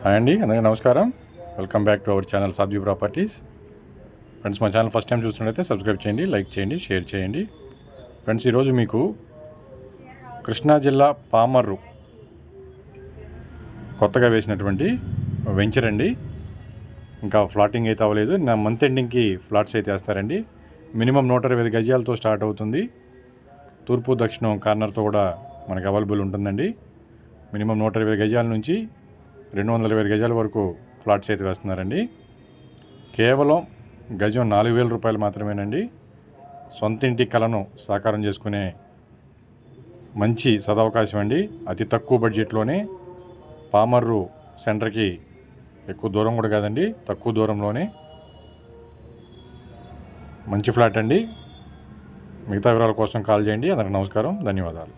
Hi అండి, అందరికీ నమస్కారం. Welcome back to our channel Sadhvi properties. Friends, మా ఛానల్ ఫస్ట్ టైం చూస్తున్నట్లయితే సబ్స్క్రైబ్ చేయండి, లైక్ చేయండి, షేర్ చేయండి. ఫ్రెండ్స్, ఈరోజు మీకు కృష్ణా జిల్లా పామర్రు కొత్తగా వేసినటువంటి వెంచర్ అండి. ఇంకా ఫ్లాటింగ్ అయితే అవ్వలేదు. నా మంత్ ఎండింగ్కి ఫ్లాట్స్ అయితే వేస్తారండి. మినిమం 120 గజాలతో స్టార్ట్ అవుతుంది. తూర్పు దక్షిణం కార్నర్తో కూడా మనకు అవైలబుల్ ఉంటుందండి. మినిమం 120 గజాల నుంచి 220 గజాల వరకు ఫ్లాట్స్ అయితే వేస్తున్నారండి. కేవలం గజం 4,000 రూపాయలు మాత్రమేనండి. సొంత ఇంటి కలను సాకారం చేసుకునే మంచి సదవకాశం అండి. అతి తక్కువ బడ్జెట్లోనే పామర్రు సెంటర్కి ఎక్కువ దూరం కూడా కాదండి, తక్కువ దూరంలోనే మంచి ఫ్లాట్ అండి. మిగతా వివరాల కోసం కాల్ చేయండి. అందరికి నమస్కారం, ధన్యవాదాలు.